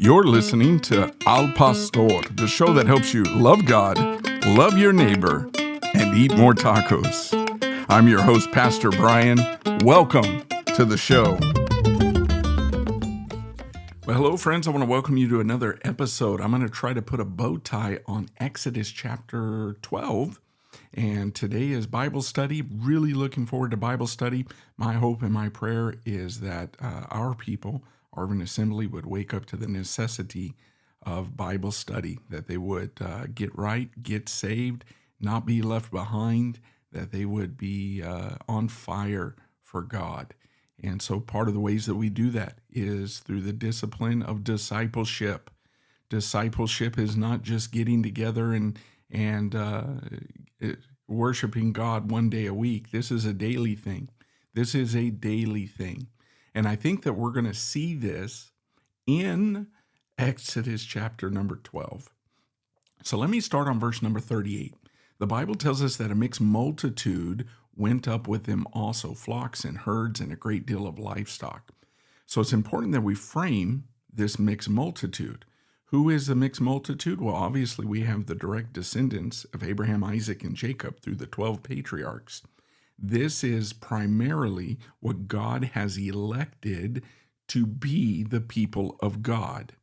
You're listening to Al Pastor, the show that helps you love God, love your neighbor, and eat more tacos. I'm your host, Pastor Brian. Welcome to the show. Well, hello, friends. I want to welcome you to another episode. I'm going to try to put a bow tie on Exodus chapter 12. And today is Bible study. Really looking forward to Bible study. My hope and my prayer is that our people, Arvin Assembly, would wake up to the necessity of Bible study, that they would get right, get saved, not be left behind, that they would be on fire for God. And so part of the ways that we do that is through the discipline of discipleship. Discipleship is not just getting together and worshiping God one day a week. This is a daily thing. This is a daily thing. And I think that we're going to see this in Exodus chapter number 12. So let me start on verse number 38. The Bible tells us that a mixed multitude went up with them also, flocks and herds and a great deal of livestock. So it's important that we frame this mixed multitude. Who is the mixed multitude? Well, obviously we have the direct descendants of Abraham, Isaac, and Jacob through the 12 patriarchs. This is primarily what God has elected to be the people of God.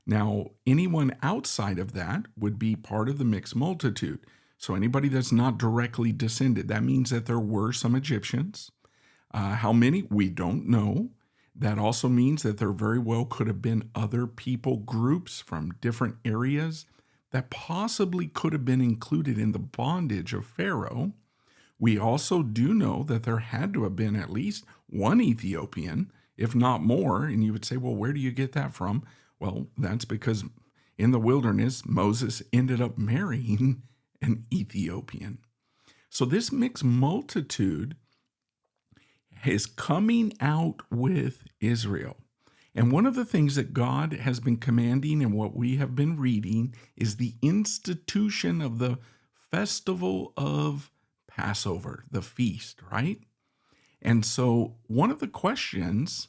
Now, anyone outside of that would be part of the mixed multitude. So anybody that's not directly descended, that means that there were some Egyptians. How many? We don't know. That also means that there very well could have been other people groups from different areas that possibly could have been included in the bondage of Pharaoh. We also do know that there had to have been at least one Ethiopian, if not more. And you would say, well, where do you get that from? Well, that's because in the wilderness, Moses ended up marrying an Ethiopian. So this mixed multitude is coming out with Israel. And one of the things that God has been commanding and what we have been reading is the institution of the festival of Passover, the feast, right? And so one of the questions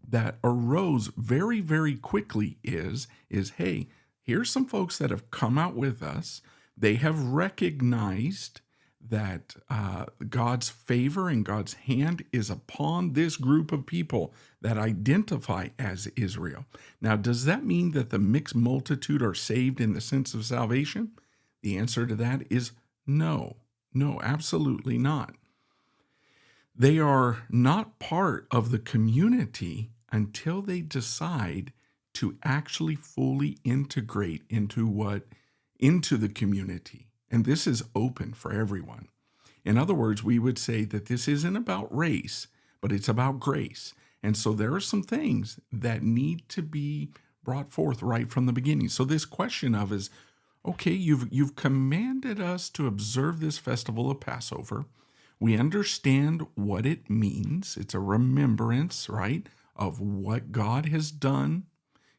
that arose very, very quickly is, hey, here's some folks that have come out with us. They have recognized that God's favor and God's hand is upon this group of people that identify as Israel. Now, does that mean that the mixed multitude are saved in the sense of salvation? The answer to that is no. No, absolutely not. They are not part of the community until they decide to actually fully integrate into the community. And this is open for everyone. In other words, we would say that this isn't about race, but it's about grace. And so there are some things that need to be brought forth right from the beginning. So this question of is, okay, you've commanded us to observe this festival of Passover. We understand what it means. It's a remembrance, right, of what God has done,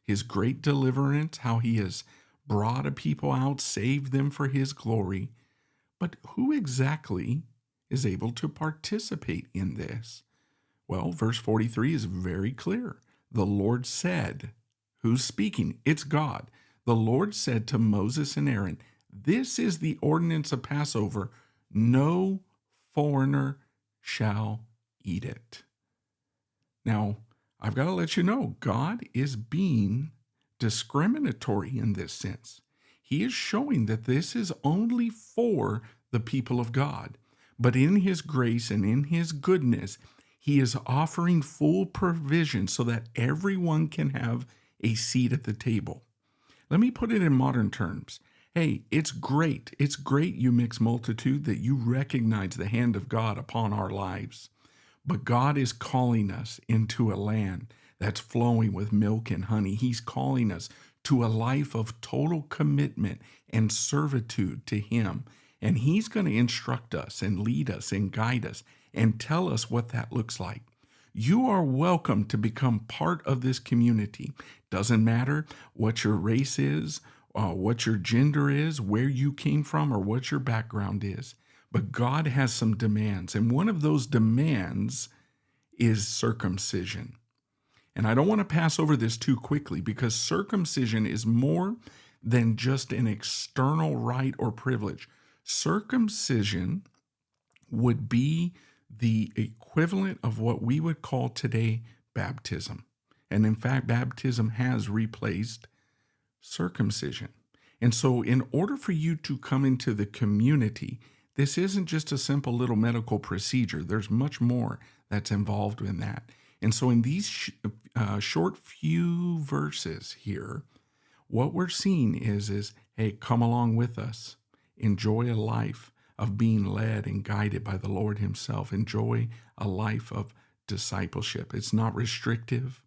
his great deliverance, how he has brought a people out, saved them for his glory. But who exactly is able to participate in this? Well, verse 43 is very clear. The Lord said, who's speaking? It's God. The Lord said to Moses and Aaron, this is the ordinance of Passover. No foreigner shall eat it. Now, I've got to let you know, God is being discriminatory in this sense. He is showing that this is only for the people of God. But in his grace and in his goodness, he is offering full provision so that everyone can have a seat at the table. Let me put it in modern terms. Hey, it's great. It's great, you mixed multitude, that you recognize the hand of God upon our lives. But God is calling us into a land that's flowing with milk and honey. He's calling us to a life of total commitment and servitude to him. And he's going to instruct us and lead us and guide us and tell us what that looks like. You are welcome to become part of this community. Doesn't matter what your race is, what your gender is, where you came from, or what your background is. But God has some demands. And one of those demands is circumcision. And I don't want to pass over this too quickly because circumcision is more than just an external right or privilege. Circumcision would be the equivalent of what we would call today baptism. And in fact, baptism has replaced circumcision. And so, in order for you to come into the community, this isn't just a simple little medical procedure. There's much more that's involved in that. And so, in these short few verses here, what we're seeing is, hey, come along with us. Enjoy a life of being led and guided by the Lord himself. Enjoy a life of discipleship. It's not restrictive.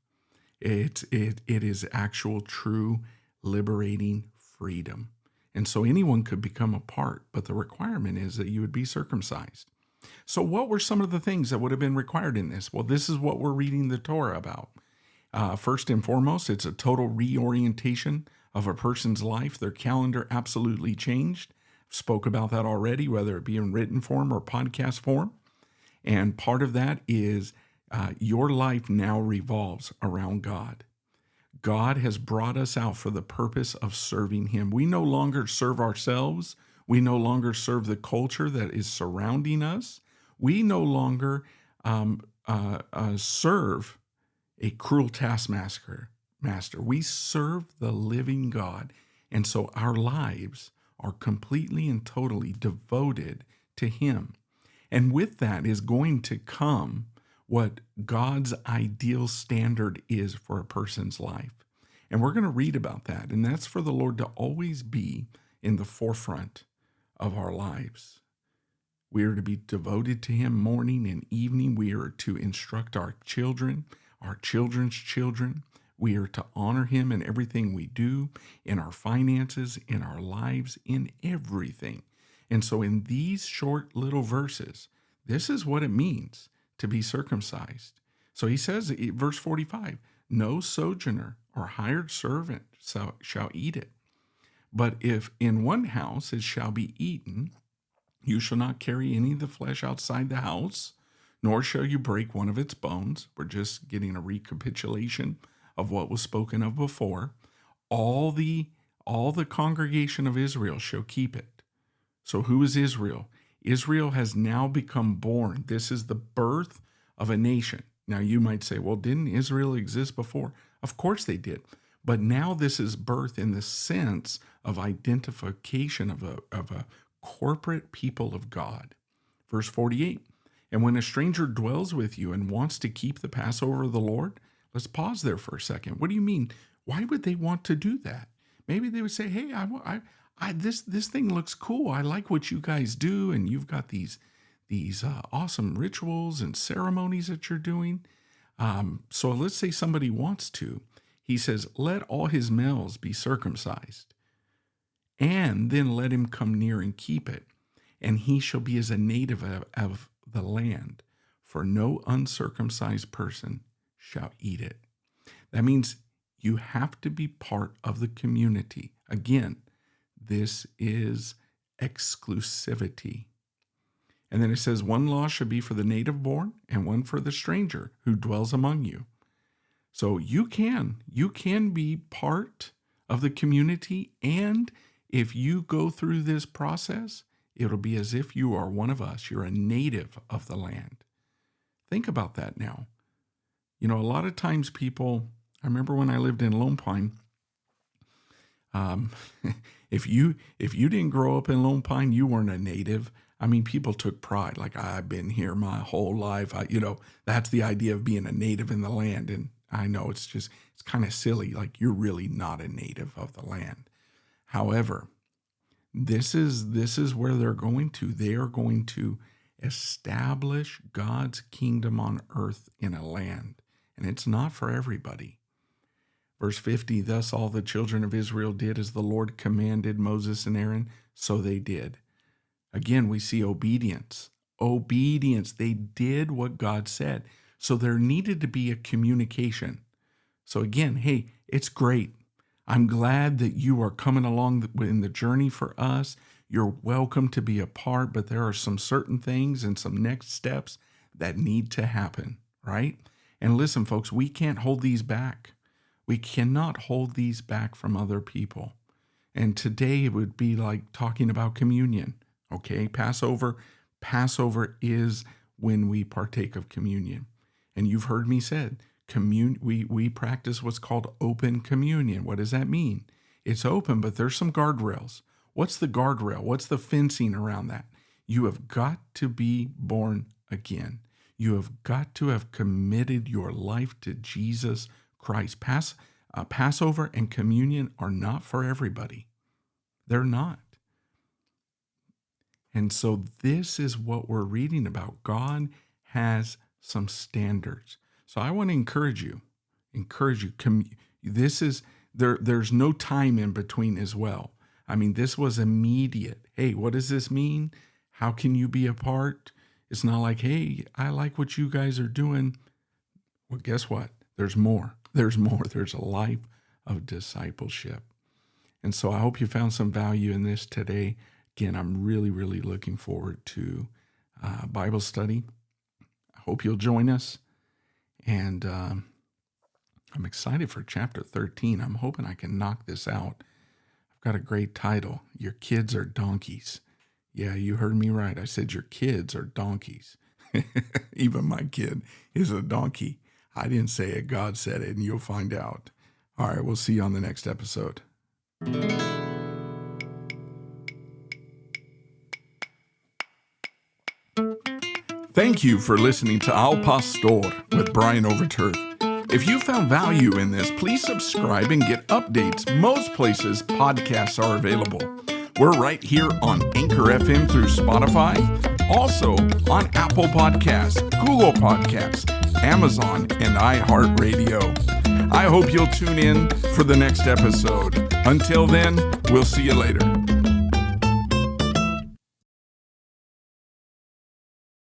It is actual, true, liberating freedom. And so anyone could become a part, but the requirement is that you would be circumcised. So what were some of the things that would have been required in this? Well, this is what we're reading the Torah about. First and foremost, it's a total reorientation of a person's life. Their calendar absolutely changed. Spoke about that already, whether it be in written form or podcast form. And part of that is your life now revolves around God. God has brought us out for the purpose of serving him. We no longer serve ourselves. We no longer serve the culture that is surrounding us. We no longer serve a cruel taskmaster. We serve the living God. And so our lives are completely and totally devoted to him. And with that is going to come what God's ideal standard is for a person's life. And we're going to read about that. And that's for the Lord to always be in the forefront of our lives. We are to be devoted to him morning and evening. We are to instruct our children, our children's children. We are to honor him in everything we do, in our finances, in our lives, in everything. And so in these short little verses, this is what it means to be circumcised. So he says, verse 45, no sojourner or hired servant shall eat it. But if in one house it shall be eaten, you shall not carry any of the flesh outside the house, nor shall you break one of its bones. We're just getting a recapitulation of what was spoken of before. All the congregation of Israel shall keep it. So who is Israel? Israel has now become born. This is the birth of a nation. Now you might say, well, didn't Israel exist before? Of course they did. But now this is birth in the sense of identification of a corporate people of God. Verse 48, and when a stranger dwells with you and wants to keep the Passover of the Lord, let's pause there for a second. What do you mean? Why would they want to do that? Maybe they would say, hey, this thing looks cool. I like what you guys do, and you've got these awesome rituals and ceremonies that you're doing. So let's say somebody wants to. He says, let all his males be circumcised, and then let him come near and keep it, and he shall be as a native of the land, for no uncircumcised person shall eat it. That means you have to be part of the community. Again, this is exclusivity. And then it says, one law should be for the native born and one for the stranger who dwells among you. So you can be part of the community, and if you go through this process, it'll be as if you are one of us. You're a native of the land. Think about that now. You know, a lot of times people, I remember when I lived in Lone Pine, if you didn't grow up in Lone Pine, you weren't a native. I mean, people took pride, like, I've been here my whole life. That's the idea of being a native in the land. And I know it's kind of silly, like you're really not a native of the land. However, this is where they're going to. They are going to establish God's kingdom on earth in a land. And it's not for everybody. Verse 50, thus all the children of Israel did as the Lord commanded Moses and Aaron, so they did. Again, we see obedience. Obedience. They did what God said. So there needed to be a communication. So again, hey, it's great. I'm glad that you are coming along in the journey for us. You're welcome to be a part, but there are some certain things and some next steps that need to happen, right? And listen, folks, we can't hold these back. We cannot hold these back from other people. And today it would be like talking about communion, okay? Passover is when we partake of communion. And you've heard me said, we practice what's called open communion. What does that mean? It's open, but there's some guardrails. What's the guardrail? What's the fencing around that? You have got to be born again. You have got to have committed your life to Jesus Christ. Passover and communion are not for everybody. They're not. And so this is what we're reading about. God has some standards. So I want to encourage you. There's no time in between as well. I mean, this was immediate. Hey, what does this mean? How can you be a part? It's not like, hey, I like what you guys are doing. Well, guess what? There's more. There's more. There's a life of discipleship. And so I hope you found some value in this today. Again, I'm really, really looking forward to Bible study. I hope you'll join us. And I'm excited for chapter 13. I'm hoping I can knock this out. I've got a great title. Your kids are donkeys. Yeah, you heard me right. I said your kids are donkeys. Even my kid is a donkey. I didn't say it. God said it, and you'll find out. All right, we'll see you on the next episode. Thank you for listening to Al Pastor with Brian Overturf. If you found value in this, please subscribe and get updates. Most places podcasts are available. We're right here on Anchor FM through Spotify, also on Apple Podcasts, Google Podcasts, Amazon, and iHeartRadio. I hope you'll tune in for the next episode. Until then, we'll see you later.